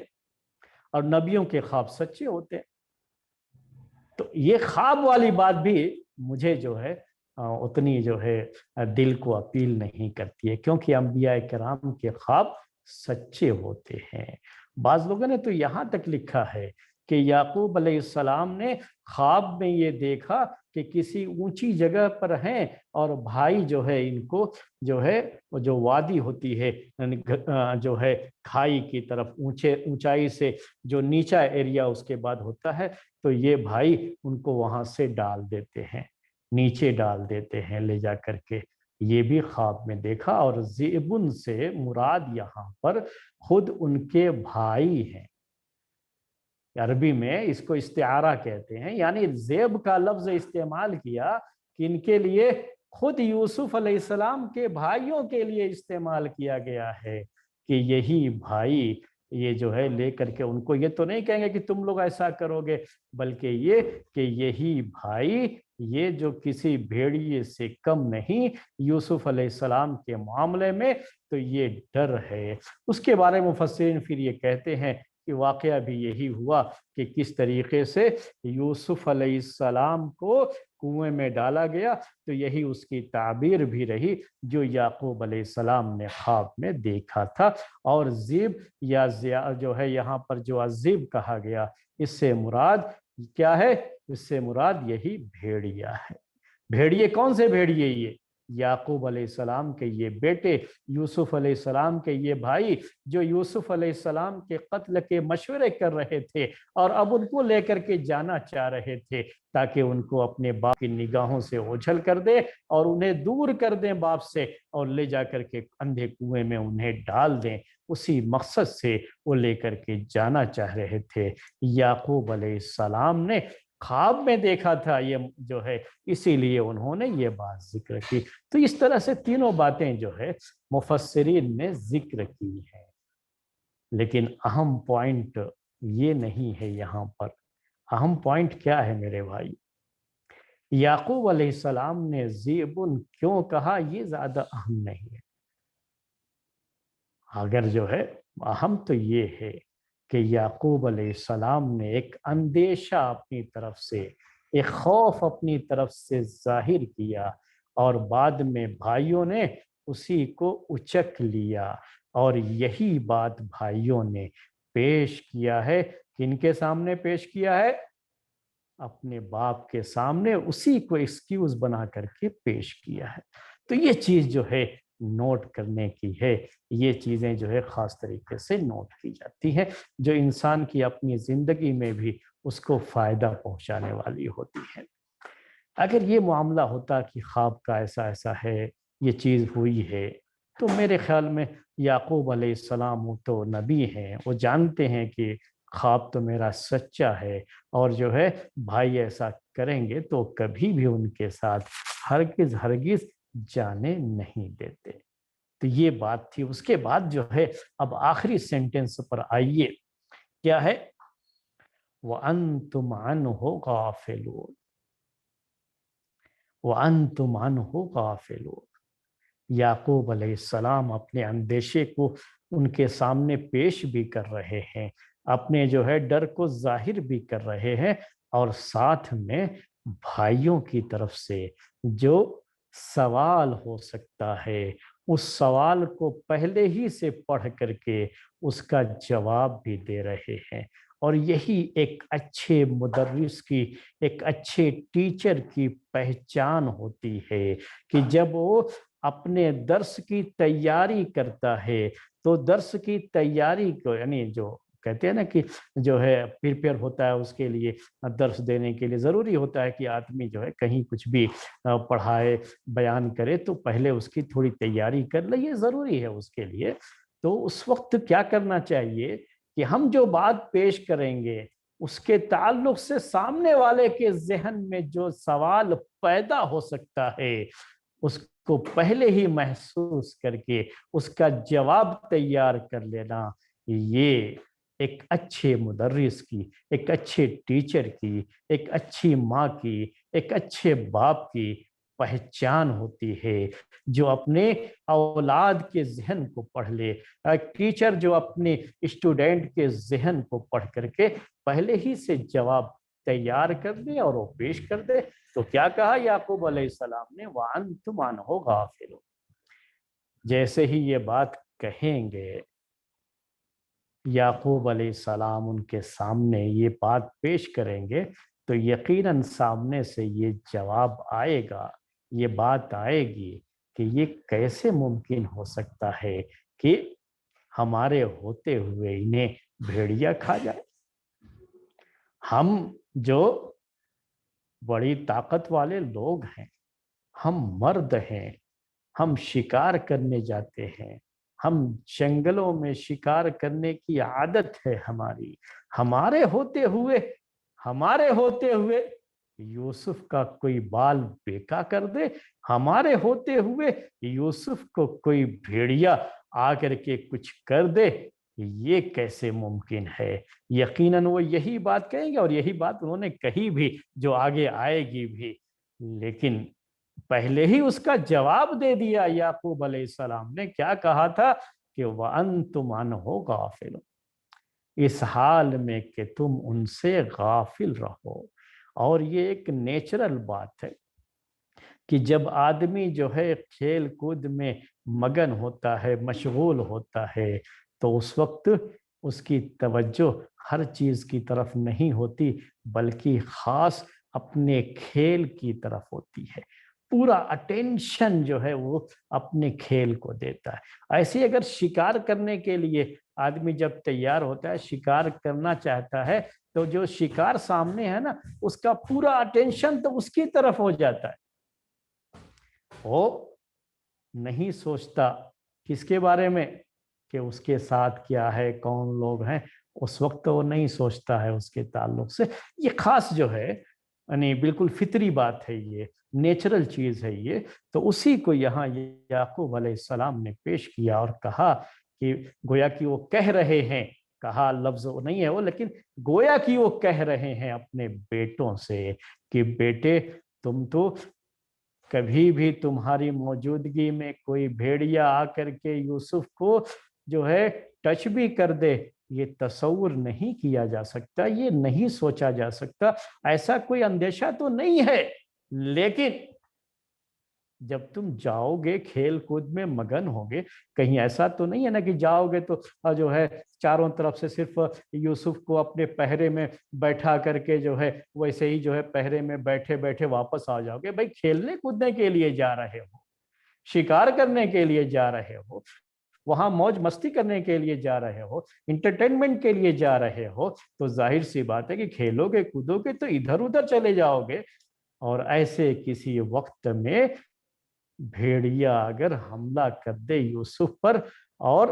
اور نبیوں کے خواب سچے ہوتے ہیں، تو یہ خواب والی بات بھی مجھے جو ہے اتنی جو ہے دل کو اپیل نہیں کرتی ہے، کیونکہ انبیاء کرام کے خواب سچے ہوتے ہیں۔ بعض لوگوں نے تو یہاں تک لکھا ہے کہ یعقوب علیہ السلام نے خواب میں یہ دیکھا کہ کسی اونچی جگہ پر ہیں اور بھائی جو ہے ان کو جو ہے جو وادی ہوتی ہے جو ہے کھائی کی طرف اونچائی سے جو نیچا ایریا اس کے بعد ہوتا ہے، تو یہ بھائی ان کو وہاں سے ڈال دیتے ہیں، نیچے ڈال دیتے ہیں لے جا کر کے۔ یہ بھی خواب میں دیکھا، اور ذئبن سے مراد یہاں پر خود ان کے بھائی ہیں۔ عربی میں اس کو استعارہ کہتے ہیں، یعنی زیب کا لفظ استعمال کیا کہ ان کے لیے خود یوسف علیہ السلام کے بھائیوں کے لیے استعمال کیا گیا ہے کہ یہی بھائی یہ جو ہے لے کر کے ان کو، یہ تو نہیں کہیں گے کہ تم لوگ ایسا کرو گے، بلکہ یہ کہ یہی بھائی یہ جو کسی بھیڑیے سے کم نہیں یوسف علیہ السلام کے معاملے میں، تو یہ ڈر ہے۔ اس کے بارے میں مفسرین پھر یہ کہتے ہیں کہ واقعہ بھی یہی ہوا کہ کس طریقے سے یوسف علیہ السلام کو کنویں میں ڈالا گیا، تو یہی اس کی تعبیر بھی رہی جو یعقوب علیہ السلام نے خواب میں دیکھا تھا۔ اور ذیب یا جو ہے یہاں پر جو عذیب کہا گیا، اس سے مراد کیا ہے؟ اس سے مراد یہی بھیڑیا ہے۔ بھیڑیے کون سے بھیڑیے؟ یہ یعقوب علیہ السلام کے یہ بیٹے، یوسف علیہ السلام کے یہ بھائی جو یوسف علیہ السلام کے قتل کے مشورے کر رہے تھے اور اب ان کو لے کر کے جانا چاہ رہے تھے تاکہ ان کو اپنے باپ کی نگاہوں سے اوجھل کر دے اور انہیں دور کر دیں باپ سے، اور لے جا کر کے اندھے کنویں میں انہیں ڈال دیں۔ اسی مقصد سے وہ لے کر کے جانا چاہ رہے تھے۔ یعقوب علیہ السلام نے خواب میں دیکھا تھا یہ جو ہے، اسی لیے انہوں نے یہ بات ذکر کی۔ تو اس طرح سے تینوں باتیں جو ہے مفسرین نے ذکر کی ہیں، لیکن اہم پوائنٹ یہ نہیں ہے یہاں پر۔ اہم پوائنٹ کیا ہے میرے بھائی؟ یعقوب علیہ السلام نے ذئبن کیوں کہا یہ زیادہ اہم نہیں ہے، اگر جو ہے اہم تو یہ ہے کہ یعقوب علیہ السلام نے ایک اندیشہ اپنی طرف سے، ایک خوف اپنی طرف سے ظاہر کیا، اور بعد میں بھائیوں نے اسی کو اچک لیا، اور یہی بات بھائیوں نے پیش کیا ہے۔ کن کے سامنے پیش کیا ہے؟ اپنے باپ کے سامنے اسی کو ایکسکیوز بنا کر کے پیش کیا ہے۔ تو یہ چیز جو ہے نوٹ کرنے کی ہے، یہ چیزیں جو ہے خاص طریقے سے نوٹ کی جاتی ہیں، جو انسان کی اپنی زندگی میں بھی اس کو فائدہ پہنچانے والی ہوتی ہے۔ اگر یہ معاملہ ہوتا کہ خواب کا ایسا ایسا ہے، یہ چیز ہوئی ہے، تو میرے خیال میں یعقوب علیہ السلام وہ تو نبی ہیں، وہ جانتے ہیں کہ خواب تو میرا سچا ہے، اور جو ہے بھائی ایسا کریں گے تو کبھی بھی ان کے ساتھ ہرگز ہرگز جانے نہیں دیتے۔ تو یہ بات تھی۔ اس کے بعد جو ہے اب آخری سینٹنس پر آئیے، کیا ہے؟ وَأَنْتُمْ عَنْهُ غَافِلُونَ، وَأَنْتُمْ عَنْهُ غَافِلُونَ۔ یعقوب علیہ السلام اپنے اندیشے کو ان کے سامنے پیش بھی کر رہے ہیں، اپنے جو ہے ڈر کو ظاہر بھی کر رہے ہیں، اور ساتھ میں بھائیوں کی طرف سے جو سوال ہو سکتا ہے اس سوال کو پہلے ہی سے پڑھ کر کے اس کا جواب بھی دے رہے ہیں۔ اور یہی ایک اچھے مدرس کی، ایک اچھے ٹیچر کی پہچان ہوتی ہے کہ جب وہ اپنے درس کی تیاری کرتا ہے تو درس کی تیاری کو، یعنی جو کہتے ہیں نا کہ جو ہے پریپیئر ہوتا ہے اس کے لیے، درس دینے کے لیے ضروری ہوتا ہے کہ آدمی جو ہے کہیں کچھ بھی پڑھائے بیان کرے تو پہلے اس کی تھوڑی تیاری کر لے، یہ ضروری ہے اس کے لیے۔ تو اس وقت کیا کرنا چاہیے کہ ہم جو بات پیش کریں گے اس کے تعلق سے سامنے والے کے ذہن میں جو سوال پیدا ہو سکتا ہے اس کو پہلے ہی محسوس کر کے اس کا جواب تیار کر لینا، یہ ایک اچھے مدرس کی، ایک اچھے ٹیچر کی، ایک اچھی ماں کی، ایک اچھے باپ کی پہچان ہوتی ہے، جو اپنے اولاد کے ذہن کو پڑھ لے، ایک ٹیچر جو اپنے اسٹوڈنٹ کے ذہن کو پڑھ کر کے پہلے ہی سے جواب تیار کر دے اور وہ پیش کر دے۔ تو کیا کہا یعقوب علیہ السلام نے؟ وَأَنْتُمْ عَنْهُ غَافِلُونَ۔ جیسے ہی یہ بات کہیں گے یعقوب علیہ السلام ان کے سامنے یہ بات پیش کریں گے تو یقیناً سامنے سے یہ جواب آئے گا، یہ بات آئے گی کہ یہ کیسے ممکن ہو سکتا ہے کہ ہمارے ہوتے ہوئے انہیں بھیڑیا کھا جائے۔ ہم جو بڑی طاقت والے لوگ ہیں، ہم مرد ہیں، ہم شکار کرنے جاتے ہیں، ہم جنگلوں میں شکار کرنے کی عادت ہے ہماری، ہمارے ہوتے ہوئے یوسف کا کوئی بال بیکا کر دے، ہمارے ہوتے ہوئے یوسف کو کوئی بھیڑیا آ کر کے کچھ کر دے، یہ کیسے ممکن ہے؟ یقیناً وہ یہی بات کہیں گے اور یہی بات انہوں نے کہی بھی جو آگے آئے گی بھی، لیکن پہلے ہی اس کا جواب دے دیا یعقوب علیہ السلام نے۔ کیا کہا تھا کہ وَأَنْتُمْ عَنْهُ غَافِلُونَ، اس حال میں کہ تم ان سے غافل رہو۔ اور یہ ایک نیچرل بات ہے کہ جب آدمی جو ہے کھیل کود میں مگن ہوتا ہے، مشغول ہوتا ہے، تو اس وقت اس کی توجہ ہر چیز کی طرف نہیں ہوتی بلکہ خاص اپنے کھیل کی طرف ہوتی ہے، پورا اٹینشن جو ہے وہ اپنے کھیل کو دیتا ہے۔ ایسے اگر شکار کرنے کے لیے آدمی جب تیار ہوتا ہے، شکار کرنا چاہتا ہے، تو جو شکار سامنے ہے نا اس کا پورا اٹینشن تو اس کی طرف ہو جاتا ہے، وہ نہیں سوچتا کس کے بارے میں کہ اس کے ساتھ کیا ہے، کون لوگ ہیں، اس وقت وہ نہیں سوچتا ہے اس کے تعلق سے۔ یہ خاص جو ہے یعنی بالکل فطری بات ہے، یہ نیچرل چیز ہے یہ۔ تو اسی کو یہاں یعقوب علیہ السلام نے پیش کیا اور کہا کہ گویا کہ وہ کہہ رہے ہیں، کہا لفظ نہیں ہے وہ، لیکن گویا کہ وہ کہہ رہے ہیں اپنے بیٹوں سے کہ بیٹے تم تو کبھی بھی تمہاری موجودگی میں کوئی بھیڑیا آ کر کے یوسف کو جو ہے ٹچ بھی کر دے، یہ تصور نہیں کیا جا سکتا، یہ نہیں سوچا جا سکتا، ایسا کوئی اندیشہ تو نہیں ہے۔ لیکن جب تم جاؤ گے کھیل کود میں مگن ہوگے، کہیں ایسا تو نہیں ہے نا کہ جاؤ گے تو جو ہے چاروں طرف سے صرف یوسف کو اپنے پہرے میں بیٹھا کر کے جو ہے ویسے ہی جو ہے پہرے میں بیٹھے بیٹھے واپس آ جاؤ گے؟ بھائی کھیلنے کودنے کے لیے جا رہے ہو، شکار کرنے کے لیے جا رہے ہو، وہاں موج مستی کرنے کے لیے جا رہے ہو، انٹرٹینمنٹ کے لیے جا رہے ہو، تو ظاہر سی بات ہے کہ کھیلو گے کودو گے تو ادھر ادھر چلے جاؤ گے، اور ایسے کسی وقت میں بھیڑیا اگر حملہ کر دے یوسف پر اور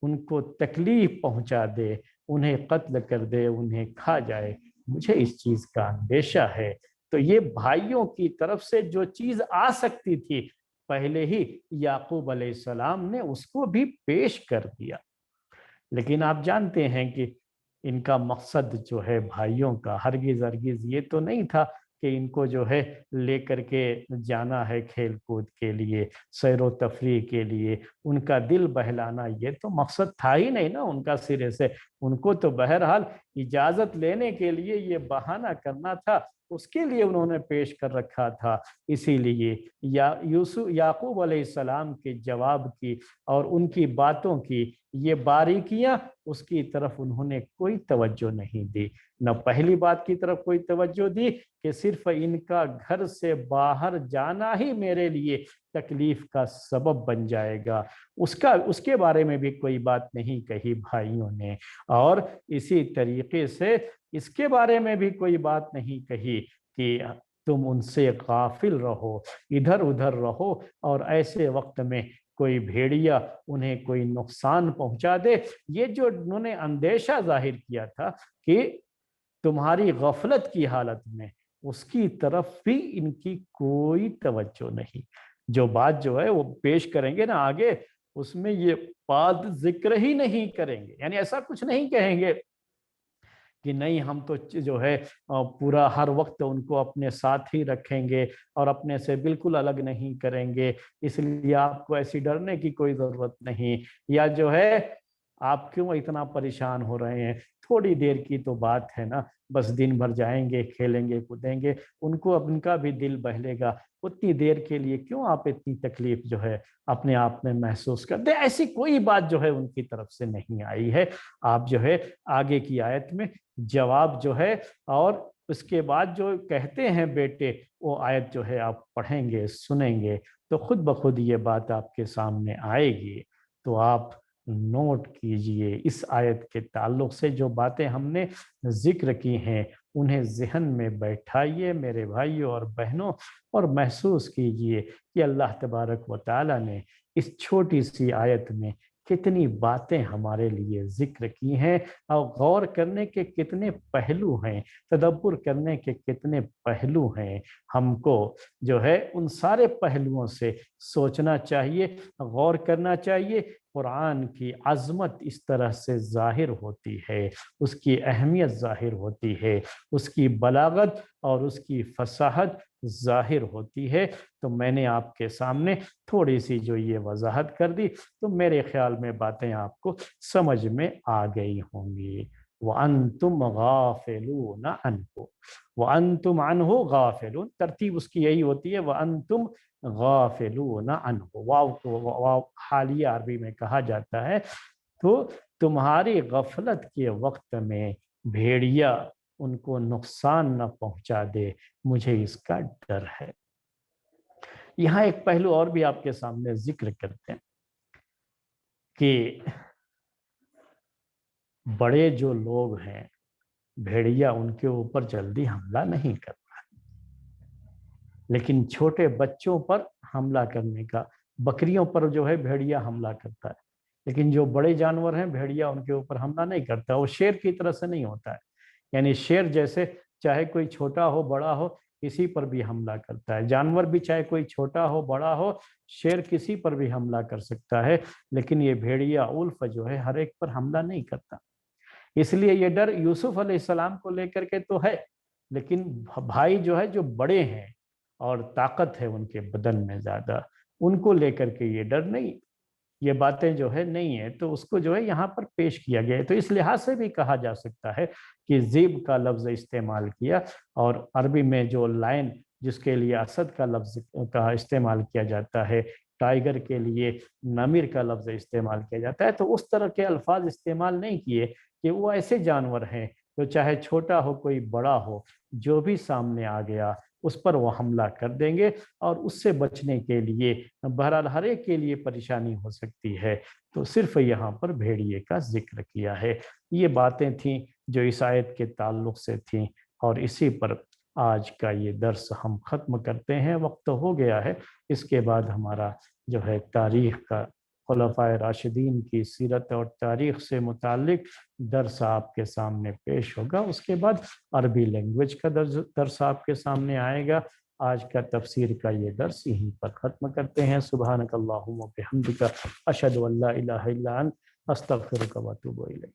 ان کو تکلیف پہنچا دے، انہیں قتل کر دے، انہیں کھا جائے، مجھے اس چیز کا اندیشہ ہے۔ تو یہ بھائیوں کی طرف سے جو چیز آ سکتی تھی پہلے ہی یعقوب علیہ السلام نے اس کو بھی پیش کر دیا۔ لیکن آپ جانتے ہیں کہ ان کا مقصد جو ہے بھائیوں کا ہرگز یہ تو نہیں تھا کہ ان کو جو ہے لے کر کے جانا ہے کھیل کود کے لیے، سیر و تفریح کے لیے، ان کا دل بہلانا، یہ تو مقصد تھا ہی نہیں نا ان کا سرے سے۔ ان کو تو بہرحال اجازت لینے کے لیے یہ بہانہ کرنا تھا उसके लिए उन्होंने पेश कर रखा था। इसीलिए याकूब अलैहिस्सलाम के जवाब की और उनकी बातों की ये बारीकियां, उसकी तरफ उन्होंने कोई तवज्जो नहीं दी। न पहली बात की तरफ कोई तवज्जो दी कि सिर्फ इनका घर से बाहर जाना ही मेरे लिए तकलीफ का सबब बन जाएगा, उसके बारे में भी कोई बात नहीं कही भाइयों ने। और इसी तरीके से इसके बारे में भी कोई बात नहीं कही कि तुम उनसे गाफिल रहो, इधर उधर रहो, और ऐसे वक्त में कोई भेड़िया उन्हें कोई नुकसान पहुंचा दे। ये जो उन्होंने अंदेशा जाहिर किया था कि तुम्हारी गफलत की हालत में, उसकी तरफ भी इनकी कोई तवज्जो नहीं। जो बात जो है वो पेश करेंगे ना आगे, उसमें ये बात जिक्र ही नहीं करेंगे। यानी ऐसा कुछ नहीं कहेंगे कि नहीं हम तो जो है पूरा हर वक्त उनको अपने साथ ही रखेंगे और अपने से बिल्कुल अलग नहीं करेंगे, इसलिए आपको ऐसी डरने की कोई ज़रूरत नहीं, या जो है आप क्यों इतना परेशान हो रहे हैं, थोड़ी देर की तो बात है ना, बस दिन भर जाएंगे खेलेंगे कूदेंगे, उनको उनका भी दिल बहलेगा, उतनी देर के लिए क्यों आप इतनी तकलीफ जो है अपने आप में महसूस करते। ऐसी कोई बात जो है उनकी तरफ से नहीं आई है। आप जो है आगे की आयत में जवाब जो है और उसके बाद जो कहते हैं बेटे, वो आयत जो है आप पढ़ेंगे सुनेंगे तो खुद ब खुद ये बात आपके सामने आएगी। तो आप नोट कीजिए, इस आयत के ताल्लुक से जो बातें हमने जिक्र की हैं उन्हें ज़हन में बैठाइए मेरे भाइयों और बहनों, और महसूस कीजिए कि अल्लाह तबारक व तआला ने इस छोटी सी आयत में कितनी बातें हमारे लिए जिक्र की हैं, और गौर करने के कितने पहलू हैं, तदब्बर करने के कितने पहलू हैं। हमको जो है उन सारे पहलुओं से सोचना चाहिए, गौर करना चाहिए। कुरान की अज़मत इस तरह से ज़ाहिर होती है, उसकी अहमियत ज़ाहिर होती है, उसकी बलागत और उसकी फसाहत ज़ाहिर होती है। तो मैंने आपके सामने थोड़ी सी जो ये वजाहत कर दी, तो मेरे ख्याल में बातें आपको समझ में आ गई होंगी। वअन्तुम गाफिलून अन्हु, वअन्तुम अन्हु गाफिलून, तरतीब उसकी यही होती है, वअन्तुम गाफिलून अन्हु। वाव को वाव हालिया अरबी में कहा जाता है। तो तुम्हारी गफलत के वक्त में भेड़िया उनको नुकसान न पहुंचा दे, मुझे इसका डर है। यहाँ एक पहलू और भी आपके सामने जिक्र करते हैं कि बड़े जो लोग हैं, भेड़िया उनके ऊपर जल्दी हमला नहीं करता, लेकिन छोटे बच्चों पर हमला करने का, बकरियों पर जो है भेड़िया हमला करता है, लेकिन जो बड़े जानवर हैं भेड़िया उनके ऊपर हमला नहीं करता। वो शेर की तरह से नहीं होता है, यानी शेर जैसे चाहे कोई छोटा हो बड़ा हो किसी पर भी हमला करता है, जानवर भी चाहे कोई छोटा हो बड़ा हो, शेर किसी पर भी हमला कर सकता है, लेकिन ये भेड़िया उल्फ जो है हर एक पर हमला नहीं करता। इसलिए ये डर यूसुफ अलैहिस्सलाम को लेकर के तो है, लेकिन भाई जो है जो बड़े हैं और ताकत है उनके बदन में ज्यादा, उनको लेकर के ये डर नहीं, ये बातें जो है नहीं है, तो उसको जो है यहाँ पर पेश किया गया है। तो इस लिहाज से भी कहा जा सकता है कि ज़ीब का लफ्ज़ इस्तेमाल किया, और अरबी में जो लायन जिसके लिए असद का लफ्ज़ का इस्तेमाल किया जाता है, टाइगर के लिए नमीर का लफ्ज़ इस्तेमाल किया जाता है, तो उस तरह के अल्फाज इस्तेमाल नहीं किए कि वो ऐसे जानवर हैं तो चाहे छोटा हो कोई बड़ा हो, जो भी सामने आ गया उस पर वो हमला कर देंगे, और उससे बचने के लिए बहरहाल हर एक के लिए परेशानी हो सकती है। तो सिर्फ यहाँ पर भेड़िए का जिक्र किया है। ये बातें थीं जो इस आयत के ताल्लुक से थीं, और इसी पर आज का ये दर्स हम ख़त्म करते हैं। वक्त हो गया है, इसके बाद हमारा जो है तारीख़ का, खुलफ़ाए राशिदीन की सीरत और तारीख़ से मुताल्लिक दर्स आपके सामने पेश होगा। उसके बाद अरबी लैंग्वेज का दर्स आपके सामने आएगा। आज का तफसीर का ये दर्स यहीं पर ख़त्म करते हैं। सुब्हानक अल्लाहुम्मा व बिहम्दिका अशहदु अल्ला इलाहा इल्ला अंत अस्तगफिरुका व अतूबु इलैक।